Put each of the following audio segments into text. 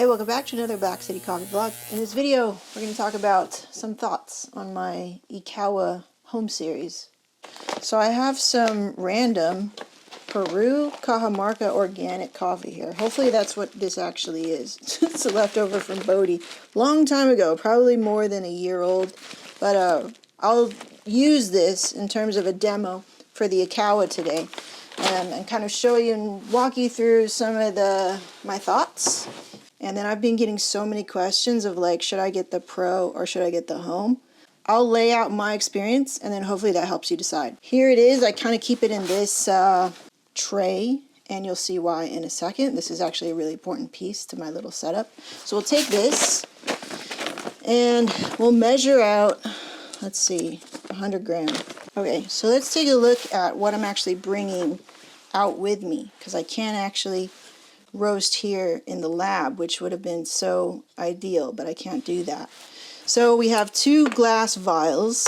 Hey, welcome back to another Back City Coffee vlog. In this video, we're going to talk about some thoughts on my Ikawa home series. So I have some random Peru Cajamarca organic coffee here. Hopefully that's what this actually is. It's a leftover from Bodhi. Long time ago, probably more than a year old. But I'll use this in terms of a demo for the Ikawa today. And kind of show you and walk you through some of my thoughts. And then I've been getting so many questions of like, should I get the Pro or should I get the Home? I'll lay out my experience and then hopefully that helps you decide. Here it is. I kind of keep it in this tray and you'll see why in a second. This is actually a really important piece to my little setup. So we'll take this and we'll measure out, let's see, 100 grams. Okay, so let's take a look at what I'm actually bringing out with me because I can't actually roast here in the lab, which would have been so ideal, but I can't do that. So we have 2 glass vials,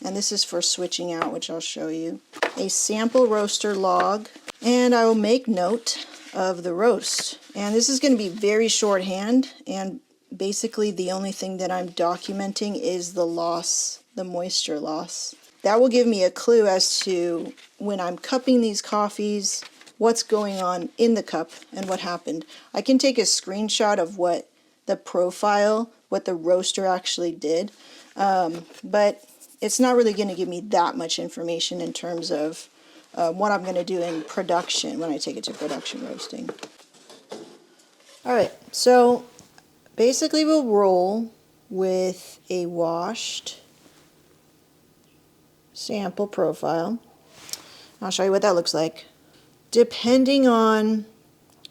and this is for switching out, which I'll show you. A sample roaster log, and I will make note of the roast. And this is going to be very shorthand, and basically the only thing that I'm documenting is the loss, the moisture loss. That will give me a clue as to when I'm cupping these coffees, what's going on in the cup and what happened. I can take a screenshot of what the profile, what the roaster actually did, but it's not really going to give me that much information in terms of what I'm going to do in production when I take it to production roasting. Alright, so basically we'll roll with a washed sample profile. I'll show you what that looks like. Depending on,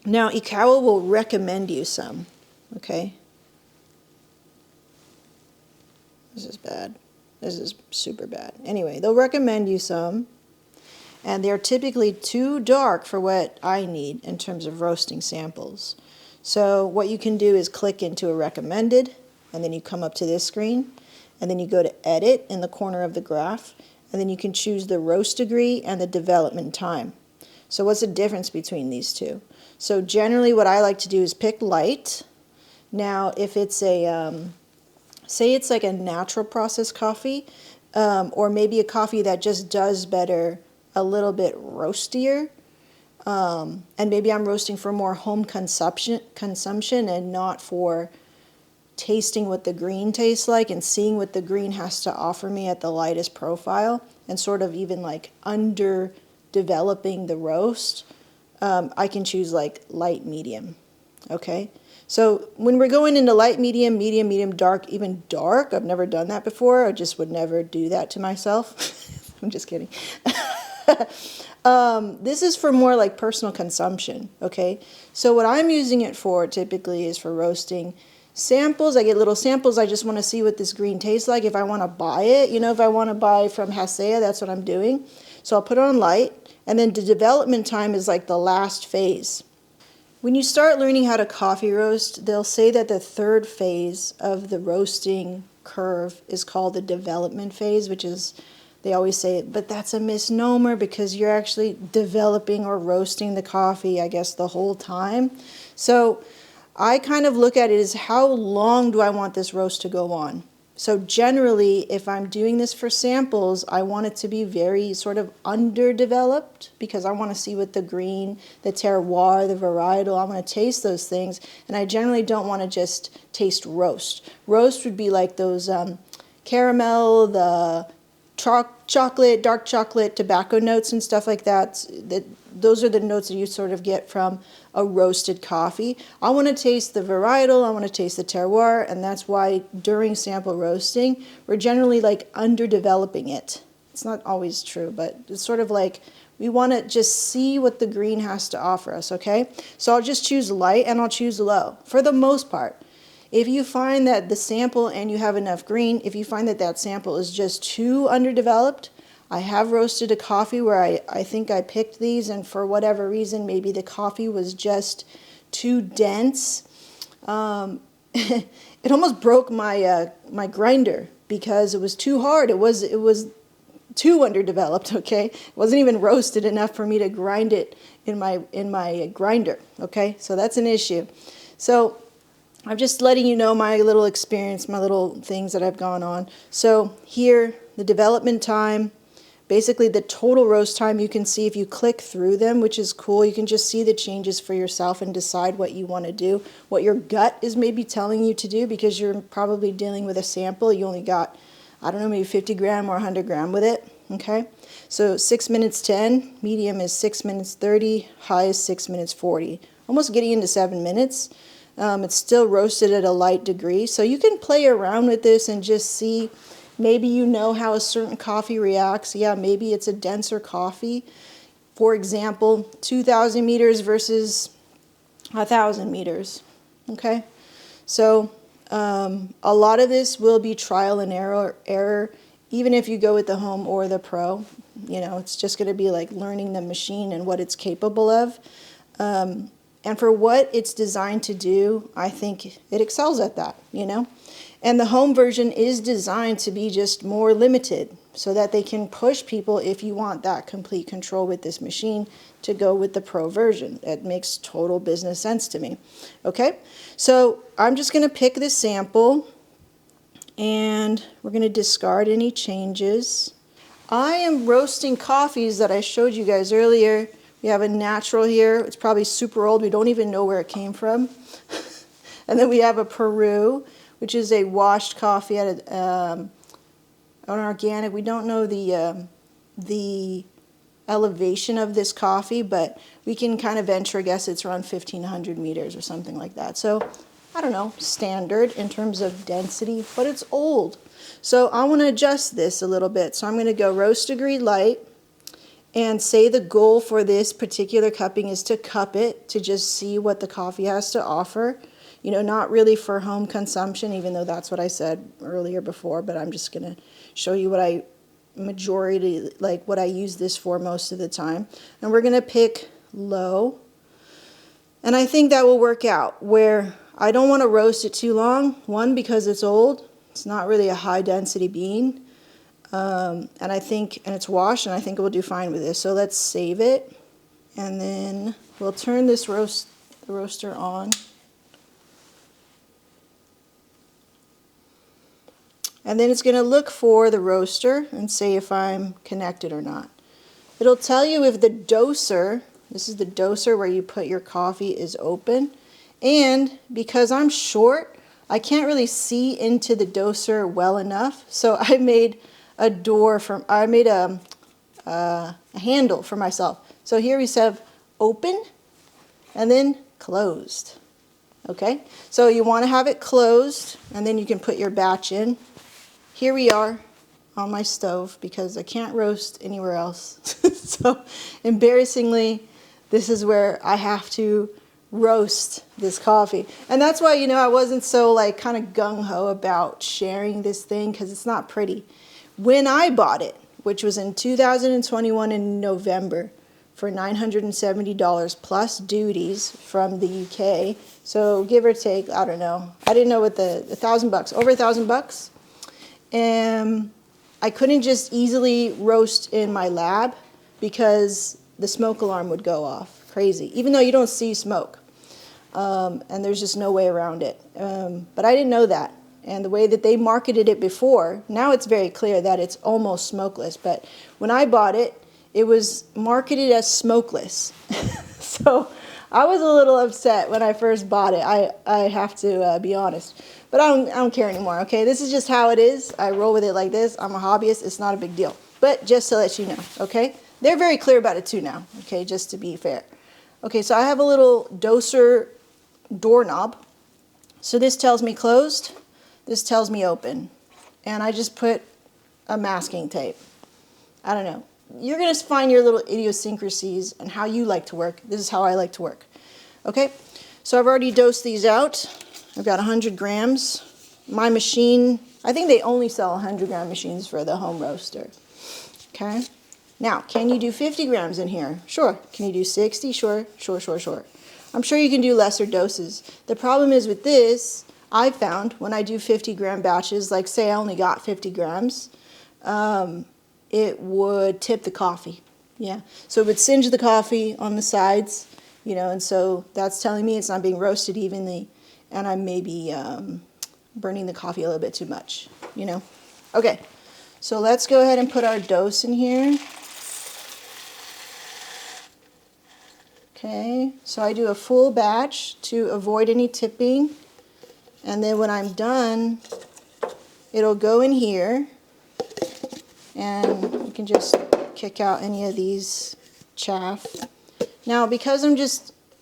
now Ikawa will recommend you some, okay? This is bad. This is super bad. Anyway, they'll recommend you some, and they're typically too dark for what I need in terms of roasting samples. So what you can do is click into a recommended, and then you come up to this screen, and then you go to edit in the corner of the graph, and then you can choose the roast degree and the development time. So what's the difference between these two? So generally what I like to do is pick light. Now if it's a, say it's like a natural process coffee, or maybe a coffee that just does better a little bit roastier, and maybe I'm roasting for more home consumption and not for tasting what the green tastes like and seeing what the green has to offer me at the lightest profile and sort of even like under developing the roast, I can choose like light medium. Okay, so when we're going into light medium, medium, dark, even dark, I've never done that before. I just would never do that to myself. I'm just kidding. This is for more like personal consumption. Okay, so what I'm using it for typically is for roasting samples. I get little samples. I just want to see what this green tastes like. If I want to buy it, you know, if I want to buy from Hasea, that's what I'm doing. So I'll put it on light, and then the development time is like the last phase. When you start learning how to coffee roast, they'll say that the 3rd phase of the roasting curve is called the development phase, which is, they always say it, but that's a misnomer because you're actually developing or roasting the coffee, I guess, the whole time. So I kind of look at it as how long do I want this roast to go on? So generally, if I'm doing this for samples, I want it to be very sort of underdeveloped because I want to see what the green, the terroir, the varietal, I want to taste those things. And I generally don't want to just taste roast. Roast would be like those caramel, the chocolate, dark chocolate, tobacco notes and stuff like that. Those are the notes that you sort of get from a roasted coffee. I want to taste the varietal, I want to taste the terroir, and that's why during sample roasting, we're generally like underdeveloping it. It's not always true, but it's sort of like we want to just see what the green has to offer us, okay? So I'll just choose light and I'll choose low for the most part. If you find that the sample and you have enough green, if you find that that sample is just too underdeveloped, I have roasted a coffee where I think I picked these and for whatever reason, maybe the coffee was just too dense. It almost broke my my grinder because it was too hard. It was too underdeveloped, okay? It wasn't even roasted enough for me to grind it in my grinder, okay? So that's an issue. So I'm just letting you know my little experience, my little things that I've gone on. So here, the development time, basically the total roast time, you can see if you click through them, which is cool. You can just see the changes for yourself and decide what you want to do, what your gut is maybe telling you to do, because you're probably dealing with a sample. You only got, I don't know, maybe 50 gram or 100 gram with it, okay? So 6 minutes 10, medium is 6 minutes 30, high is 6 minutes 40. Almost getting into 7 minutes. It's still roasted at a light degree, so you can play around with this and just see. Maybe you know how a certain coffee reacts. Yeah, maybe it's a denser coffee. For example, 2,000 meters versus 1,000 meters. Okay, so a lot of this will be trial and error, even if you go with the home or the pro. You know, it's just going to be like learning the machine and what it's capable of. And for what it's designed to do, I think it excels at that, you know. And the home version is designed to be just more limited so that they can push people, if you want that complete control with this machine, to go with the pro version. It makes total business sense to me. Okay, so I'm just going to pick this sample and we're going to discard any changes. I am roasting coffees that I showed you guys earlier. We have a natural here. It's probably super old. We don't even know where it came from. And then we have a Peru, which is a washed coffee at an organic. We don't know the elevation of this coffee, but we can kind of venture a guess it's around 1,500 meters or something like that. So I don't know, standard in terms of density, but it's old. So I want to adjust this a little bit. So I'm going to go roast degree light. And say the goal for this particular cupping is to cup it to just see what the coffee has to offer. You know, not really for home consumption, even though that's what I said earlier before, but I'm just going to show you what I use this for most of the time. And we're going to pick low. And I think that will work out where I don't want to roast it too long. One, because it's old. It's not really a high density bean. And it's washed, and I think it will do fine with this. So let's save it, and then we'll turn this roaster on. And then it's going to look for the roaster and say if I'm connected or not. It'll tell you if the doser, this is the doser where you put your coffee, is open. And because I'm short, I can't really see into the doser well enough. So I made a handle for myself. So here we have open and then closed. Okay, so you want to have it closed, and then you can put your batch in. Here we are on my stove because I can't roast anywhere else. So embarrassingly, this is where I have to roast this coffee. And that's why, you know, I wasn't so like kind of gung-ho about sharing this thing, because it's not pretty. When I bought it, which was in 2021 in November, for $970 plus duties from the UK, so give or take, I don't know. I didn't know what the $1,000, over $1,000. And I couldn't just easily roast in my lab because the smoke alarm would go off. Crazy, even though you don't see smoke. And there's just no way around it. But I didn't know that. And the way that they marketed it before, now it's very clear that it's almost smokeless. But when I bought it, it was marketed as smokeless. So I was a little upset when I first bought it. I have to be honest. But I don't care anymore, okay? This is just how it is. I roll with it like this. I'm a hobbyist. It's not a big deal. But just to let you know, okay? They're very clear about it too now, okay, just to be fair. Okay, so I have a little doser doorknob. So this tells me closed. This tells me open. And I just put a masking tape. I don't know. You're going to find your little idiosyncrasies and how you like to work. This is how I like to work. Okay, so I've already dosed these out. I've got 100 grams. My machine, I think they only sell 100 gram machines for the home roaster. Okay, now, can you do 50 grams in here? Sure. Can you do 60? Sure. I'm sure you can do lesser doses. The problem is with this, I found when I do 50 gram batches, like say I only got 50 grams, it would tip the coffee. Yeah, so it would singe the coffee on the sides, you know, and so that's telling me it's not being roasted evenly. and I may be burning the coffee a little bit too much, you know. Okay, so let's go ahead and put our dose in here. Okay, so I do a full batch to avoid any tipping, and then when I'm done, it'll go in here, and you can just kick out any of these chaff. Now, because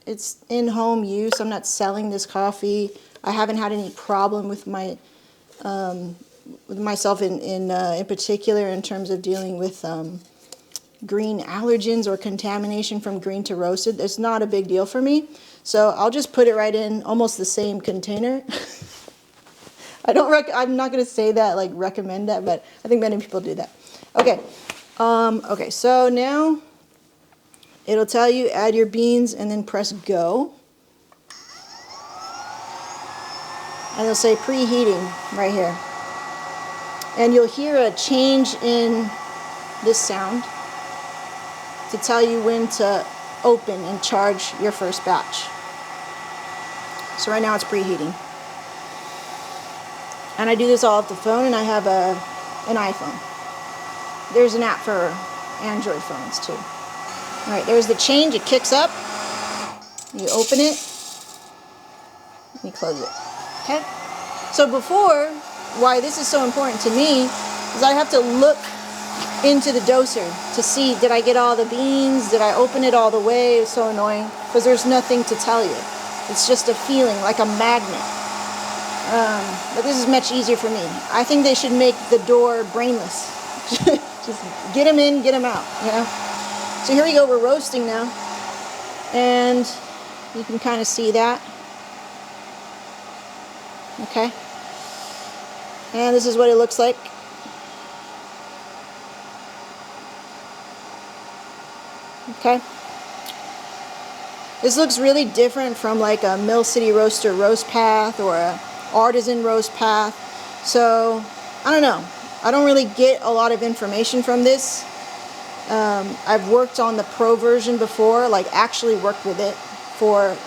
it's in home use, I'm not selling this coffee. I haven't had any problem with my with myself in particular in terms of dealing with green allergens or contamination from green to roasted. It's not a big deal for me. So I'll just put it right in almost the same container. I'm not going to say that, like recommend that, but I think many people do that. Okay. Okay, so now it'll tell you add your beans and then press go. And it'll say preheating right here. And you'll hear a change in this sound to tell you when to open and charge your first batch. So right now it's preheating. And I do this all off the phone, and I have an iPhone. There's an app for Android phones too. All right, there's the change. It kicks up. You open it, and you close it. Okay? So before, why this is so important to me is I have to look into the doser to see, did I get all the beans? Did I open it all the way? It's so annoying because there's nothing to tell you. It's just a feeling, like a magnet. But this is much easier for me. I think they should make the door brainless. Just get them in, get them out, you know? So here we go, we're roasting now. And you can kind of see that. Okay? And this is what it looks like. Okay? This looks really different from like a Mill City Roaster RoastPath or a Artisan RoastPath. So, I don't know. I don't really get a lot of information from this. I've worked on the pro version before, like actually worked with it for,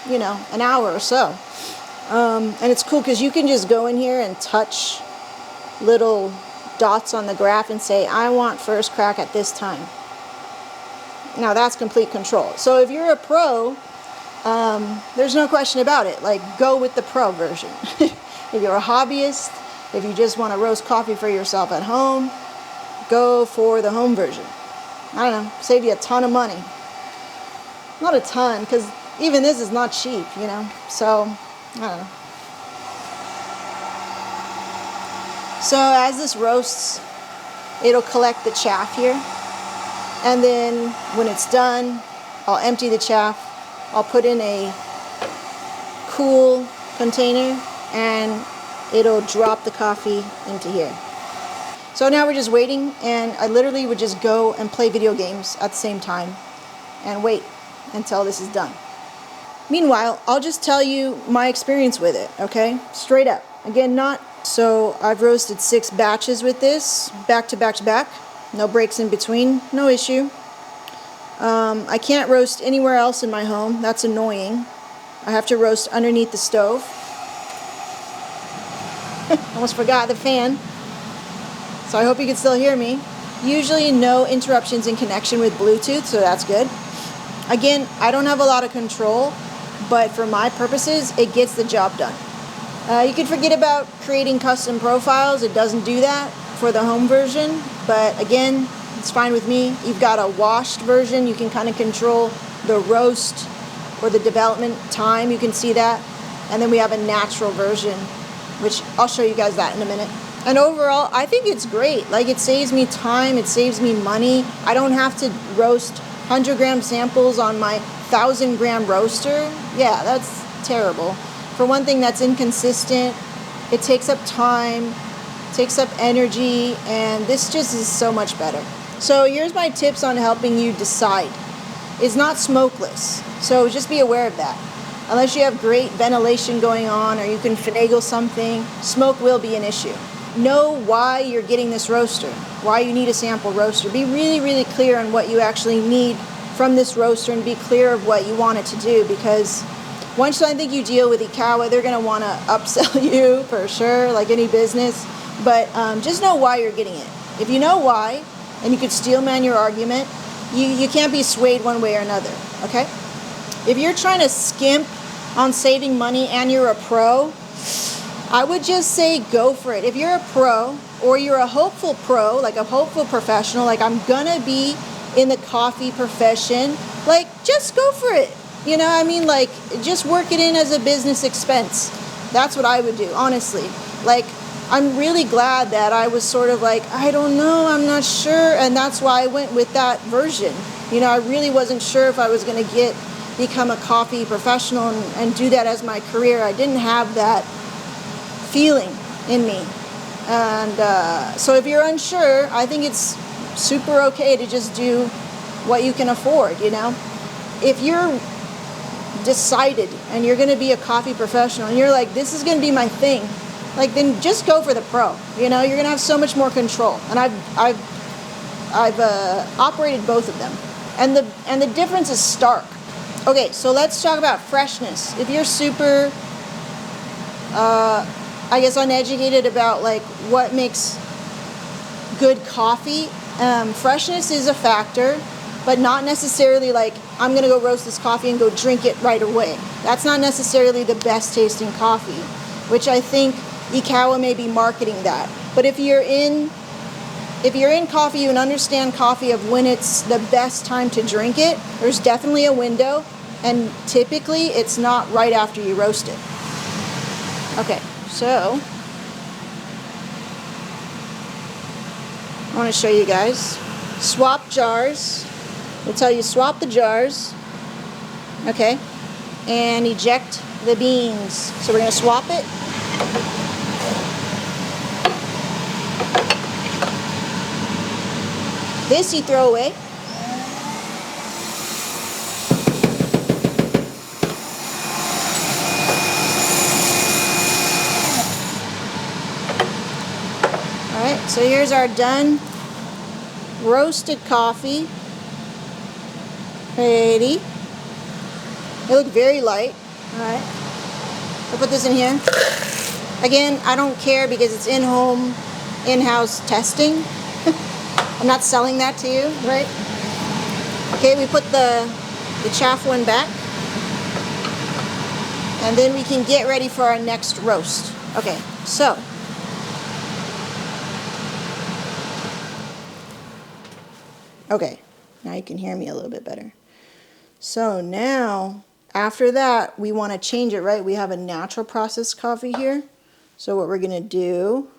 you know, an hour or so. And it's cool because you can just go in here and touch little dots on the graph and say, I want first crack at this time. Now that's complete control. So if you're a pro, there's no question about it. Like, go with the pro version. If you're a hobbyist, if you just want to roast coffee for yourself at home, go for the home version. I don't know, save you a ton of money. Not a ton, because even this is not cheap, you know. So, I don't know. So as this roasts, it'll collect the chaff here. And then when it's done, I'll empty the chaff. I'll put in a cool container and it'll drop the coffee into here. So now we're just waiting, and I literally would just go and play video games at the same time and wait until this is done. Meanwhile, I'll just tell you my experience with it, okay? Straight up. Again, not... So I've roasted 6 batches with this, back to back to back. No breaks in between, no issue. I can't roast anywhere else in my home. That's annoying. I have to roast underneath the stove. Almost forgot the fan. So I hope you can still hear me. Usually no interruptions in connection with Bluetooth, so that's good. Again, I don't have a lot of control, but for my purposes, it gets the job done. You can forget about creating custom profiles. It doesn't do that for the home version, but again, it's fine with me. You've got a washed version. You can kind of control the roast or the development time. You can see that. And then we have a natural version, which I'll show you guys that in a minute. And overall, I think it's great. Like, it saves me time. It saves me money. I don't have to roast 100-gram samples on my 1,000-gram roaster. Yeah, that's terrible. For one thing, that's inconsistent. It takes up time, takes up energy, and this just is so much better. So here's my tips on helping you decide. It's not smokeless, so just be aware of that. Unless you have great ventilation going on or you can finagle something, smoke will be an issue. Know why you're getting this roaster, why you need a sample roaster. Be really, really clear on what you actually need from this roaster and be clear of what you want it to do, because Once I think you deal with Ikawa, they're going to want to upsell you for sure, like any business. But just know why you're getting it. If you know why, and you could steel man your argument, you can't be swayed one way or another, okay? If you're trying to skimp on saving money and you're a pro, I would just say go for it. If you're a pro, or you're a hopeful pro, like a hopeful professional, like I'm gonna be in the coffee profession, like just go for it. You know what I mean? Like just work it in as a business expense. That's what I would do, honestly. Like I'm really glad that I was sort of like, I don't know, I'm not sure, and that's why I went with that version. You know, I really wasn't sure if I was gonna become a coffee professional and do that as my career. I didn't have that feeling in me. And so if you're unsure, I think it's super okay to just do what you can afford, you know? If you're decided and you're going to be a coffee professional and you're like, this is going to be my thing, like then just go for the pro. You know, you're going to have so much more control. And I've operated both of them. And the difference is stark. Okay, so let's talk about freshness. If you're super I guess uneducated about like what makes good coffee, freshness is a factor, but not necessarily like I'm gonna go roast this coffee and go drink it right away. That's not necessarily the best tasting coffee, which I think Ikawa may be marketing that. But if you're in coffee, you understand coffee of when it's the best time to drink it, there's definitely a window, and typically it's not right after you roast it. Okay. So, I want to show you guys. Swap jars. We'll tell you swap the jars. Okay. And eject the beans. So we're going to swap it. This you throw away. So here's our done roasted coffee. Ready? They look very light. Alright. I'll put this in here. Again, I don't care because it's in-home, in-house testing. I'm not selling that to you, right? Okay, we put the chaff one back. And then we can get ready for our next roast. Okay, so okay, now you can hear me a little bit better. So now, after that, we want to change it, right? We have a natural processed coffee here. So what we're going to do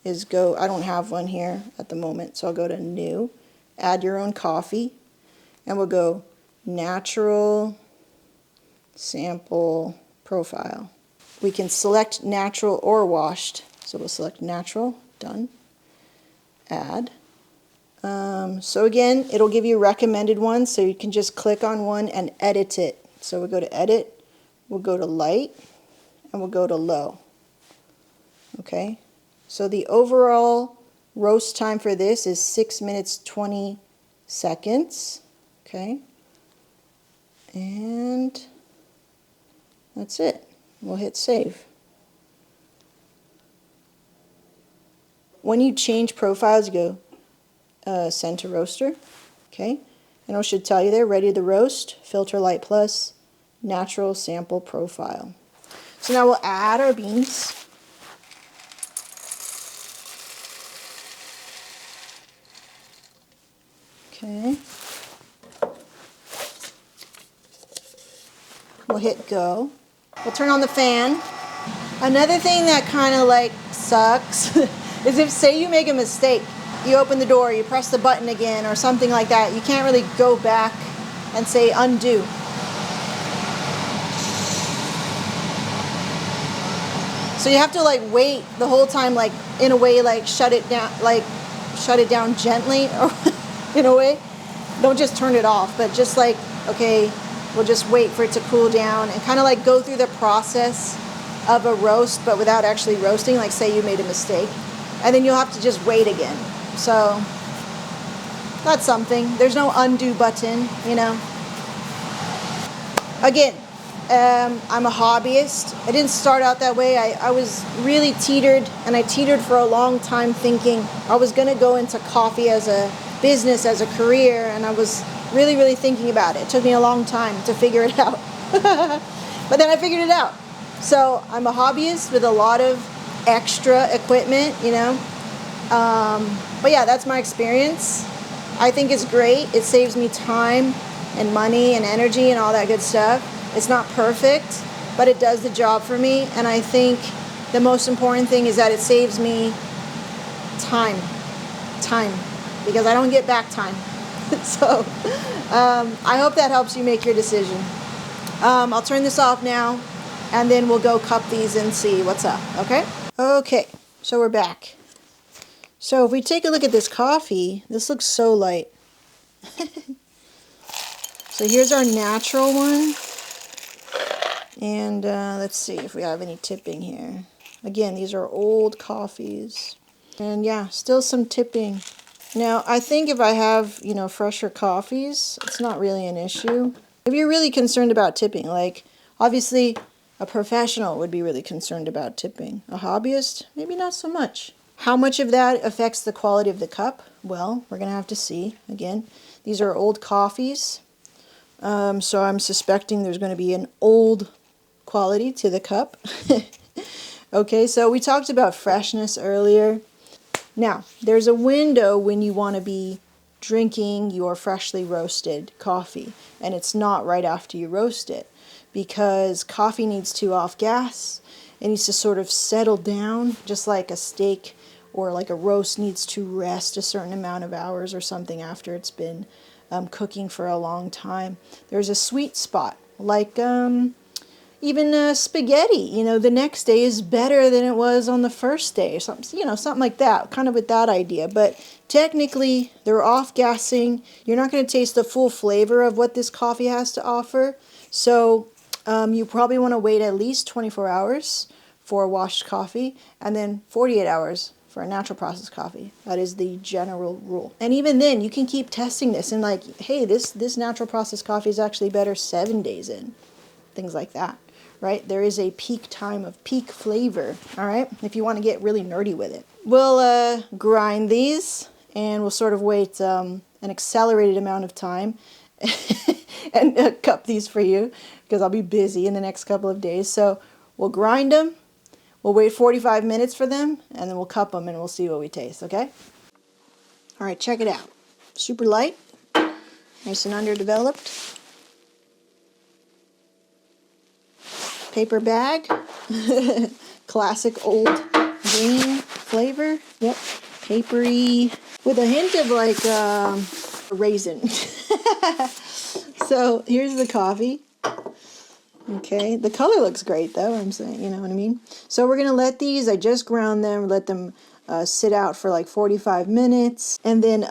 is go, I don't have one here at the moment, so I'll go to New, add your own coffee, and we'll go Natural Sample Profile. We can select natural or washed. So we'll select natural, done, add. So again, it'll give you recommended ones, so you can just click on one and edit it. So we'll go to edit, we'll go to light, and we'll go to low. Okay, so the overall roast time for this is 6 minutes 20 seconds. Okay, and that's it. We'll hit save. When you change profiles, you go send to roaster, okay, and it should tell you there, ready to roast, filter light plus, natural sample profile. So now we'll add our beans. Okay, we'll hit go. We'll turn on the fan. Another thing that kind of like sucks is if, say you make a mistake, you open the door, you press the button again or something like that, you can't really go back and say undo. So you have to like wait the whole time, like in a way, like shut it down gently, or in a way. Don't just turn it off, but just like, okay, we'll just wait for it to cool down and kind of like go through the process of a roast, but without actually roasting, like say you made a mistake. And then you'll have to just wait again. So that's something. There's no undo button, you know. Again, I'm a hobbyist. I didn't start out that way. I was really teetered, and I teetered for a long time thinking I was going to go into coffee as a business, as a career, and I was really, really thinking about it. It took me a long time to figure it out. But then I figured it out. So I'm a hobbyist with a lot of extra equipment, you know. But yeah, that's my experience. I think it's great. It saves me time and money and energy and all that good stuff. It's not perfect, but it does the job for me. And I think the most important thing is that it saves me time, because I don't get back time. So I hope that helps you make your decision. I'll turn this off now, and then we'll go cup these and see what's up, okay? Okay, so we're back. So if we take a look at this coffee, this looks so light. So here's our natural one. And let's see if we have any tipping here. Again, these are old coffees. And yeah, still some tipping. Now, I think if I have, you know, fresher coffees, it's not really an issue. If you're really concerned about tipping, like, obviously, a professional would be really concerned about tipping. A hobbyist, maybe not so much. How much of that affects the quality of the cup? Well, we're going to have to see. Again, these are old coffees. So I'm suspecting there's going to be an old quality to the cup. Okay, so we talked about freshness earlier. Now, there's a window when you want to be drinking your freshly roasted coffee, and it's not right after you roast it, because coffee needs to off gas. It needs to sort of settle down, just like a steak or like a roast needs to rest a certain amount of hours or something after it's been cooking for a long time. There's a sweet spot, like even spaghetti, you know, the next day is better than it was on the first day, or something, you know, something like that, kind of with that idea. But technically, they're off-gassing. You're not going to taste the full flavor of what this coffee has to offer. So you probably want to wait at least 24 hours for a washed coffee, and then 48 hours for a natural processed coffee. That is the general rule. And even then, you can keep testing this and like, hey, this natural processed coffee is actually better 7 days in. Things like that. Right? There is a peak time of peak flavor, all right? If you want to get really nerdy with it. We'll grind these, and we'll sort of wait an accelerated amount of time and cup these for you, because I'll be busy in the next couple of days. So we'll grind them, we'll wait 45 minutes for them, and then we'll cup them, and we'll see what we taste, okay? All right, check it out. Super light, nice and underdeveloped. Paper bag, classic old green flavor. Yep, papery with a hint of like raisin. So here's the coffee. Okay, the color looks great though, I'm saying, you know what I mean? So we're gonna let these, I just ground them, let them sit out for like 45 minutes, and then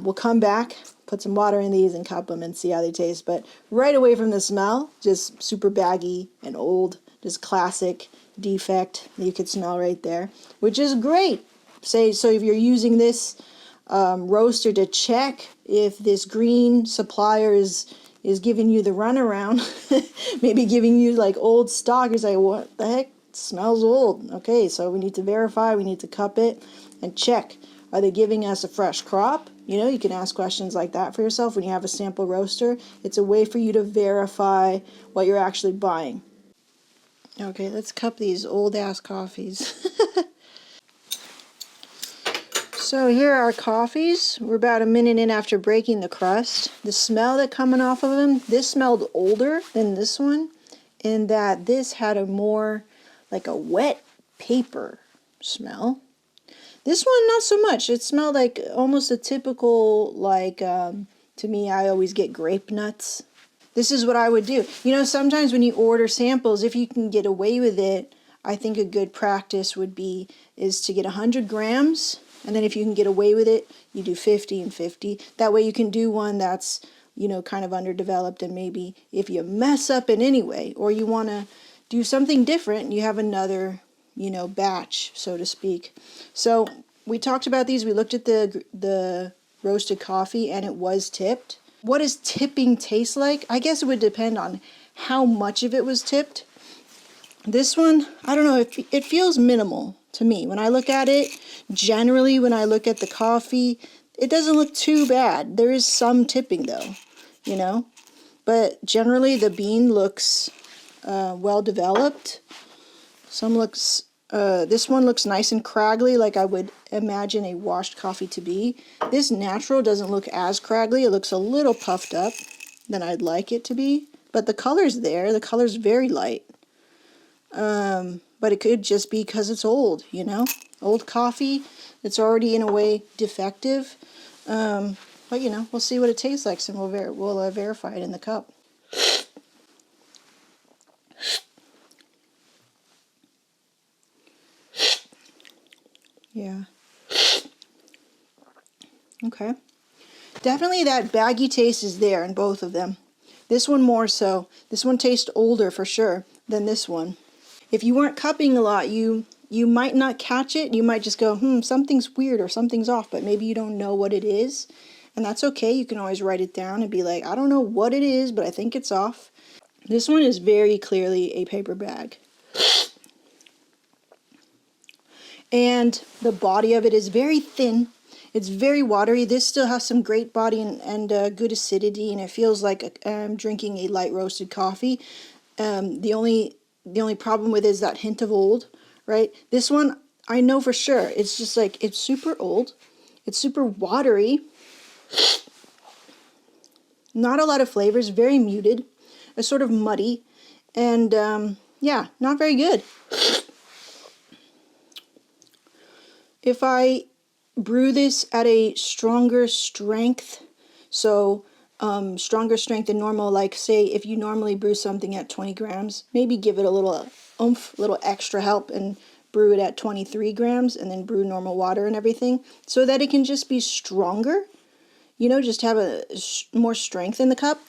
we'll come back, put some water in these and cup them and see how they taste. But right away from the smell, just super baggy and old, just classic defect that you could smell right there, which is great. So if you're using this roaster to check if this green supplier is giving you the runaround, maybe giving you like old stock, you're like, what the heck? It smells old. Okay, so we need to verify, we need to cup it and check. Are they giving us a fresh crop? You know, you can ask questions like that for yourself when you have a sample roaster. It's a way for you to verify what you're actually buying. Okay, let's cup these old ass coffees. So here are our coffees. We're about a minute in after breaking the crust. The smell that coming off of them, this smelled older than this one, in that this had a more like a wet paper smell. This one, not so much. It smelled like almost a typical, like, to me, I always get grape nuts. This is what I would do. You know, sometimes when you order samples, if you can get away with it, I think a good practice would be is to get 100 grams. And then if you can get away with it, you do 50 and 50. That way you can do one that's, you know, kind of underdeveloped. And maybe if you mess up in any way, or you want to do something different, you have another, you know, batch, so to speak. So we talked about these. We looked at the roasted coffee, and it was tipped. What does tipping taste like? I guess it would depend on how much of it was tipped. This one, I don't know, it feels minimal to me. When I look at it, generally when I look at the coffee, it doesn't look too bad. There is some tipping though, you know, but generally the bean looks well developed. This one looks nice and craggly, like I would imagine a washed coffee to be. This natural doesn't look as craggly. It looks a little puffed up than I'd like it to be, but the color's there. The color's very light. But it could just be because it's old, you know? Old coffee, it's already in a way defective. But you know, we'll see what it tastes like, and we'll verify it in the cup. Yeah. Okay. Definitely that baggy taste is there in both of them. This one more so. This one tastes older for sure than this one. If you weren't cupping a lot, you might not catch it. You might just go, something's weird or something's off, but maybe you don't know what it is. And that's okay. You can always write it down and be like, I don't know what it is, but I think it's off. This one is very clearly a paper bag. And the body of it is very thin. It's very watery. This still has some great body and good acidity, and it feels like I'm drinking a light roasted coffee. The only problem with it is that hint of old, right? This one, I know for sure. It's just like, it's super old. It's super watery. Not a lot of flavors, very muted. It's sort of muddy. And yeah, not very good. If I brew this at a stronger strength, so stronger strength than normal, like say if you normally brew something at 20 grams, maybe give it a little oomph, little extra help and brew it at 23 grams and then brew normal water and everything so that it can just be stronger, you know, just have more strength in the cup.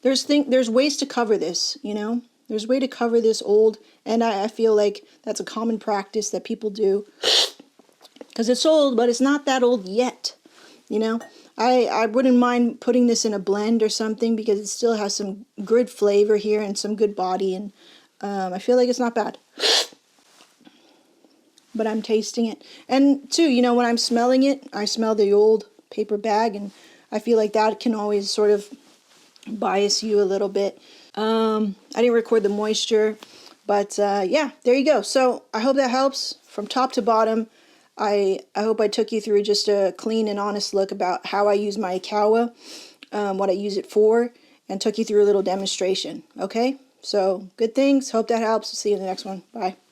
There's ways to cover this, you know, there's a way to cover this old, and I feel like that's a common practice that people do because it's old, but it's not that old yet, you know. I wouldn't mind putting this in a blend or something because it still has some good flavor here and some good body, and I feel like it's not bad. But I'm tasting it. And too, you know, when I'm smelling it, I smell the old paper bag, and I feel like that can always sort of bias you a little bit. I didn't record the moisture, but yeah, there you go. So I hope that helps from top to bottom. I hope I took you through just a clean and honest look about how I use my Ikawa, what I use it for, and took you through a little demonstration. Okay? So good things. Hope that helps. See you in the next one. Bye.